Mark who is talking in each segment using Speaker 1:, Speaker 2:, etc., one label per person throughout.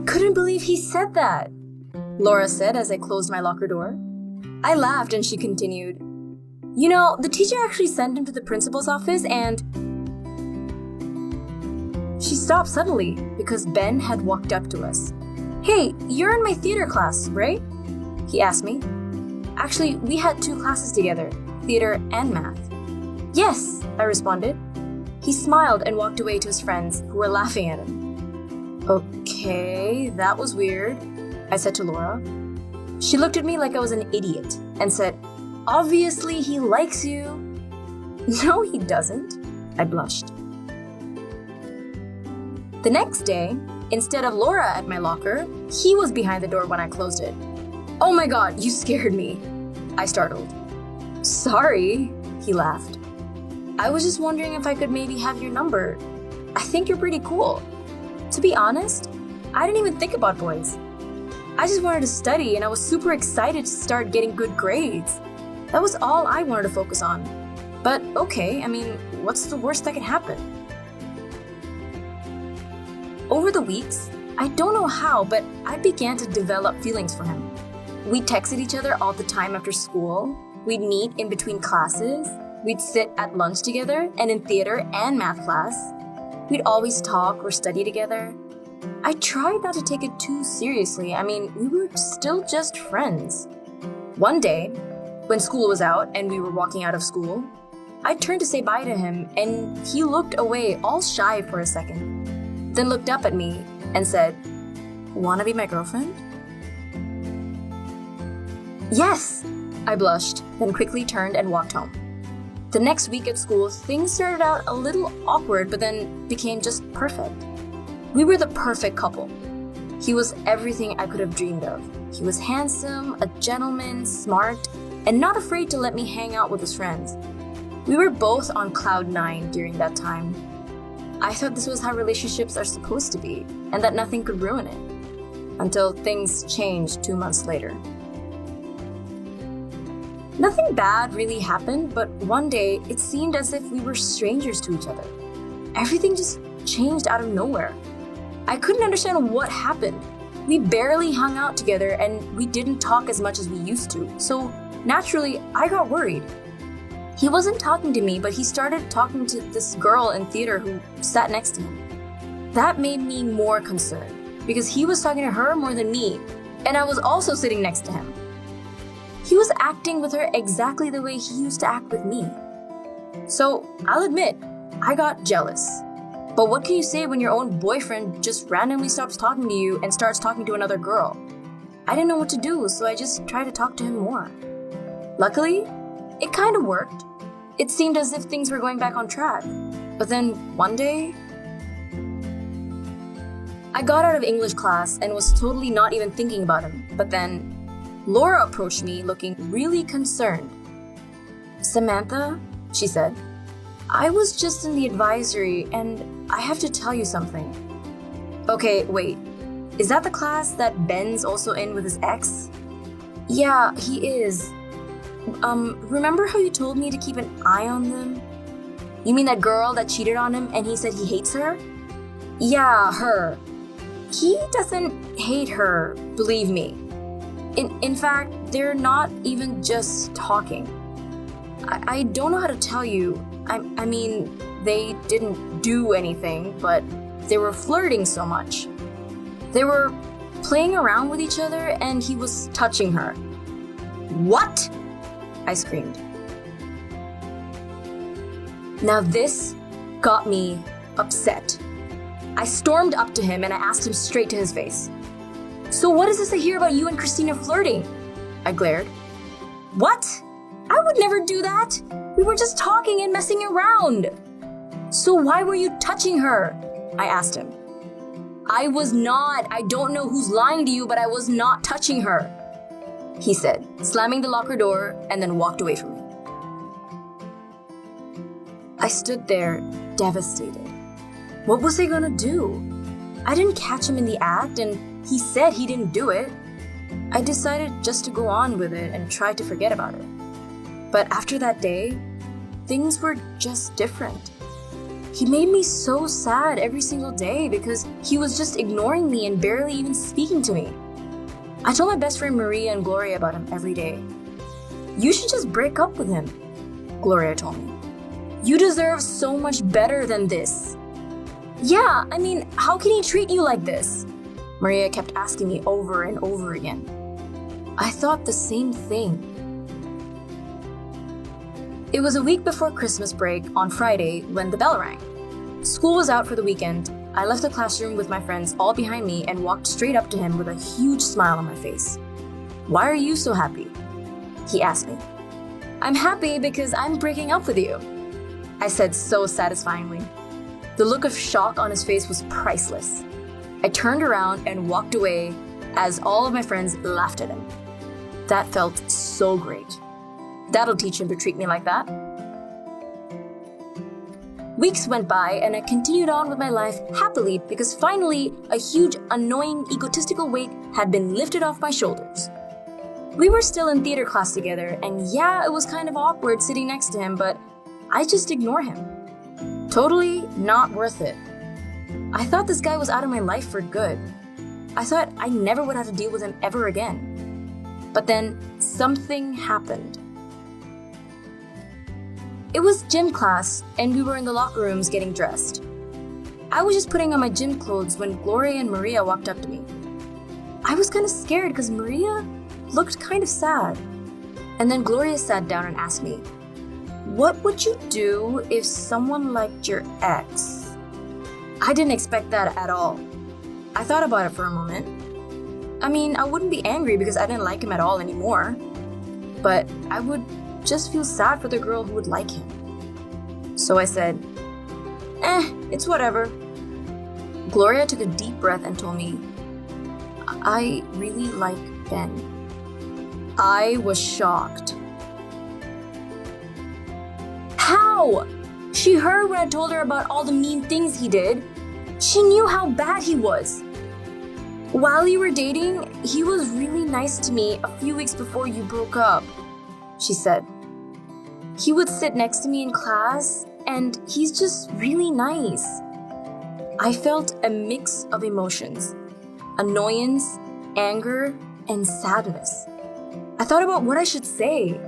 Speaker 1: couldn't believe he said that, Laura said as I closed my locker door. I laughed and she continued, "You know, the teacher actually sent him to the principal's office and..." She stopped suddenly because Ben had walked up to us. "Hey, you're in my theater class, right?" he asked me. Actually, we had 2 classes together, theater and math. "Yes," I responded. He smiled and walked away to his friends who were laughing at him. "Okay, that was weird," I said to Laura. She looked at me like I was an idiot and said, "Obviously he likes you." "No, he doesn't," I blushed. The next day, instead of Laura at my locker, he was behind the door when I closed it. "Oh my God, you scared me," I startled. "Sorry," he laughed. "I was just wondering if I could maybe have your number. I think you're pretty cool." To be honest, I didn't even think about boys. I just wanted to study and I was super excited to start getting good grades. That was all I wanted to focus on. But okay, I mean, what's the worst that could happen? Over the weeks, I don't know how, but I began to develop feelings for him. We texted each other all the time after school. We'd meet in between classes. We'd sit at lunch together and in theater and math class. We'd always talk or study together. I tried not to take it too seriously. I mean, we were still just friends. One day, when school was out and we were walking out of school, I turned to say bye to him and he looked away all shy for a second, then looked up at me and said, "Wanna be my girlfriend?" "Yes," I blushed, then quickly turned and walked home. The next week at school, things started out a little awkward, but then became just perfect. We were the perfect couple. He was everything I could have dreamed of. He was handsome, a gentleman, smart, and not afraid to let me hang out with his friends. We were both on cloud 9 during that time. I thought this was how relationships are supposed to be, and that nothing could ruin it. Until things changed 2 months later. Nothing bad really happened, but one day it seemed as if we were strangers to each other. Everything just changed out of nowhere. I couldn't understand what happened. We barely hung out together and we didn't talk as much as we used to, so naturally I got worried. He wasn't talking to me, but he started talking to this girl in theater who sat next to him. That made me more concerned because he was talking to her more than me, and I was also sitting next to him. He was acting with her exactly the way he used to act with me. So, I'll admit, I got jealous. But what can you say when your own boyfriend just randomly stops talking to you and starts talking to another girl? I didn't know what to do, so I just tried to talk to him more. Luckily, it kind of worked. It seemed as if things were going back on track. But then, one day, I got out of English class and was totally not even thinking about him. But then, Laura approached me looking really concerned. "Samantha," she said, "I was just in the advisory and I have to tell you something." "Okay, wait. Is that the class that Ben's also in with his ex?" "Yeah, he is. Remember how you told me to keep an eye on them?" "You mean that girl that cheated on him and he said he hates her?" "Yeah, her. He doesn't hate her, believe me. In fact, they're not even just talking. I don't know how to tell you. I mean, they didn't do anything, but they were flirting so much. They were playing around with each other and he was touching her." "What?" I screamed. Now this got me upset. I stormed up to him and I asked him straight to his face, "So what is this I hear about you and Christina flirting?" I glared. "What? I would never do that. We were just talking and messing around." "So why were you touching her?" I asked him. "I was not. I don't know who's lying to you, but I was not touching her," he said, slamming the locker door and then walked away from me. I stood there, devastated. What was I gonna do? I didn't catch him in the act and he said he didn't do it. I decided just to go on with it and try to forget about it. But after that day, things were just different. He made me so sad every single day because he was just ignoring me and barely even speaking to me. I told my best friend Maria and Gloria about him every day. You should just break up with him, Gloria told me. You deserve so much better than this. Yeah, I mean, how can he treat you like this? Maria kept asking me over and over again. I thought the same thing. It was a week before Christmas break on Friday when the bell rang. School was out for the weekend. I left the classroom with my friends all behind me and walked straight up to him with a huge smile on my face. Why are you so happy? He asked me. I'm happy because I'm breaking up with you, I said so satisfyingly. The look of shock on his face was priceless. I turned around and walked away as all of my friends laughed at him. That felt so great. That'll teach him to treat me like that. Weeks went by and I continued on with my life happily because finally a huge, annoying, egotistical weight had been lifted off my shoulders. We were still in theater class together, and yeah, it was kind of awkward sitting next to him, but I just ignore him. Totally not worth it. I thought this guy was out of my life for good. I thought I never would have to deal with him ever again. But then something happened. It was gym class, and we were in the locker rooms getting dressed. I was just putting on my gym clothes when Gloria and Maria walked up to me. I was kind of scared because Maria looked kind of sad. And then Gloria sat down and asked me, "What would you do if someone liked your ex?" I didn't expect that at all. I thought about it for a moment. I mean, I wouldn't be angry because I didn't like him at all anymore. But I would just feel sad for the girl who would like him. So I said, it's whatever. Gloria took a deep breath and told me, I really like Ben. I was shocked. How? She heard when I told her about all the mean things he did. She knew how bad he was. While you were dating, he was really nice to me a few weeks before you broke up, she said. He would sit next to me in class, and he's just really nice. I felt a mix of emotions, annoyance, anger, and sadness. I thought about what I should say.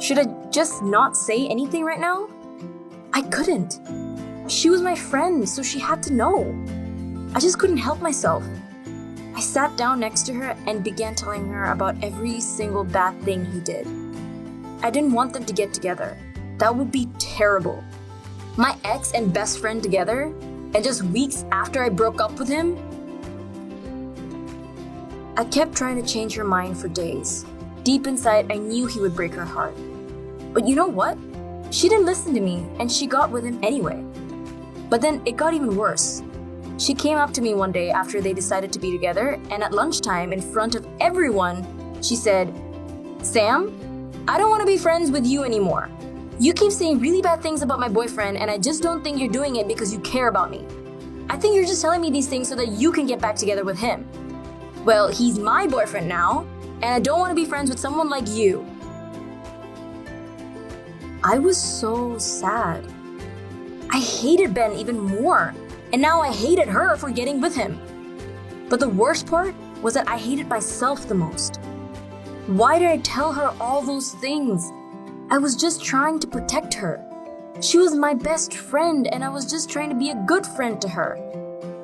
Speaker 1: Should I just not say anything right now? I couldn't. She was my friend, so she had to know. I just couldn't help myself. I sat down next to her and began telling her about every single bad thing he did. I didn't want them to get together. That would be terrible. My ex and best friend together, and just weeks after I broke up with him? I kept trying to change her mind for days. Deep inside, I knew he would break her heart. But you know what? She didn't listen to me, and she got with him anyway. But then it got even worse. She came up to me one day after they decided to be together, and at lunchtime, in front of everyone, she said, "Sam, I don't want to be friends with you anymore. You keep saying really bad things about my boyfriend, and I just don't think you're doing it because you care about me. I think you're just telling me these things so that you can get back together with him. Well, he's my boyfriend now, and I don't want to be friends with someone like you." I was so sad. I hated Ben even more, and now I hated her for getting with him. But the worst part was that I hated myself the most. Why did I tell her all those things? I was just trying to protect her. She was my best friend, and I was just trying to be a good friend to her.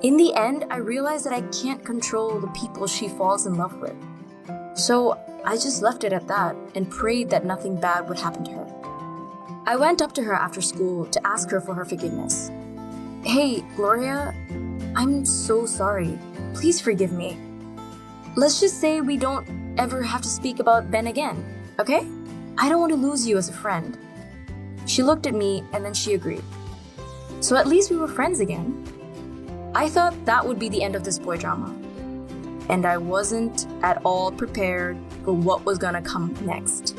Speaker 1: In the end, I realized that I can't control the people she falls in love with. So I just left it at that and prayed that nothing bad would happen to her. I went up to her after school to ask her for her forgiveness. "Hey, Gloria, I'm so sorry. Please forgive me. Let's just say we don't ever have to speak about Ben again, okay? I don't want to lose you as a friend." She looked at me and then she agreed. So at least we were friends again. I thought that would be the end of this boy drama. And I wasn't at all prepared for what was gonna come next.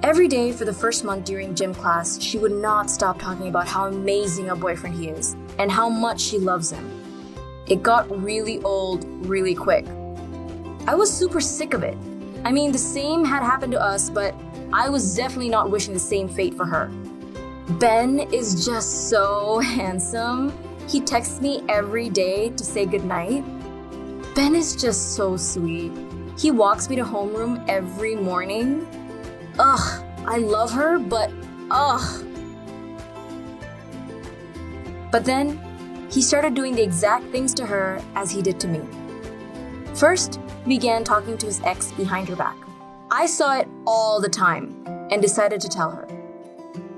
Speaker 1: Every day for the first month during gym class, she would not stop talking about how amazing a boyfriend he is and how much she loves him. It got really old really quick. I was super sick of it. I mean, the same had happened to us, but I was definitely not wishing the same fate for her. Ben is just so handsome. He texts me every day to say goodnight. Ben is just so sweet. He walks me to homeroom every morning. Ugh, I love her, but ugh. But then, he started doing the exact things to her as he did to me. First, he began talking to his ex behind her back. I saw it all the time and decided to tell her.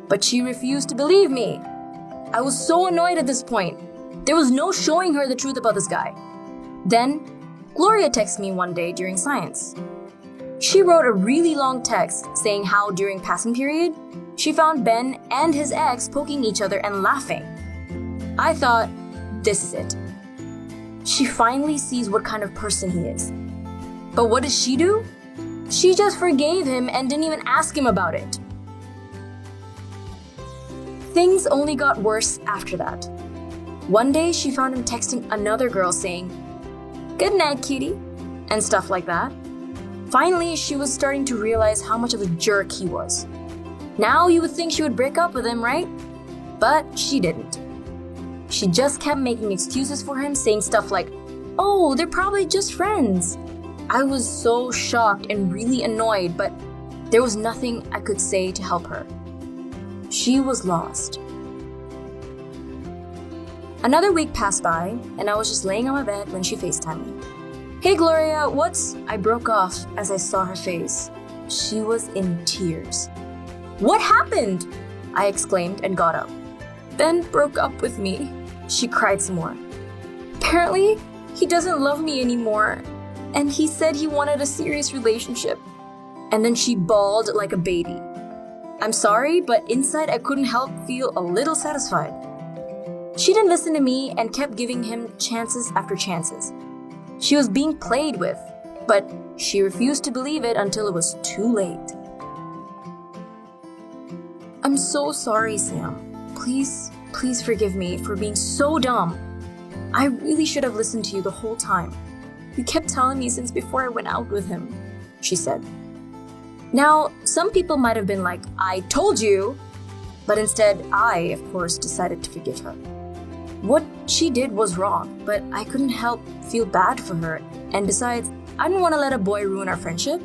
Speaker 1: But she refused to believe me. I was so annoyed at this point. There was no showing her the truth about this guy. Then, Gloria texted me one day during science. She wrote a really long text saying how during passing period, she found Ben and his ex poking each other and laughing. I thought, this is it. She finally sees what kind of person he is. But what does she do? She just forgave him and didn't even ask him about it. Things only got worse after that. One day, she found him texting another girl saying, "Good night, cutie," and stuff like that. Finally, she was starting to realize how much of a jerk he was. Now you would think she would break up with him, right? But she didn't. She just kept making excuses for him, saying stuff like, "Oh, they're probably just friends." I was so shocked and really annoyed, but there was nothing I could say to help her. She was lost. Another week passed by, and I was just laying on my bed when she FaceTimed me. "Hey Gloria, what's..." I broke off as I saw her face. She was in tears. "What happened?" I exclaimed and got up. "Ben broke up with me," she cried some more. "Apparently, he doesn't love me anymore, and he said he wanted a serious relationship." And then she bawled like a baby. I'm sorry, but inside I couldn't help feel a little satisfied. She didn't listen to me and kept giving him chances after chances. She was being played with, but she refused to believe it until it was too late. "I'm so sorry, Sam. Please forgive me for being so dumb. I really should have listened to you the whole time. You kept telling me since before I went out with him," she said. Now, some people might have been like, "I told you," but instead I, of course, decided to forgive her. What she did was wrong, but I couldn't help feel bad for her, and besides, I didn't want to let a boy ruin our friendship.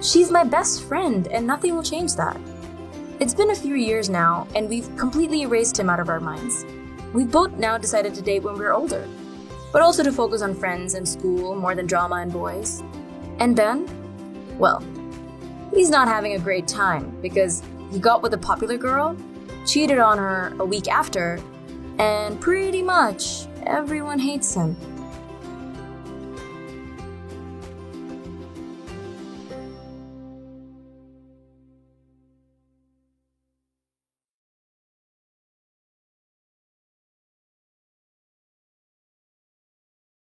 Speaker 1: She's my best friend, and nothing will change that. It's been a few years now, and we've completely erased him out of our minds. We've both now decided to date when we're older, but also to focus on friends and school more than drama and boys. And Ben? Well, he's not having a great time because he got with a popular girl, cheated on her a week after, and pretty much everyone hates him.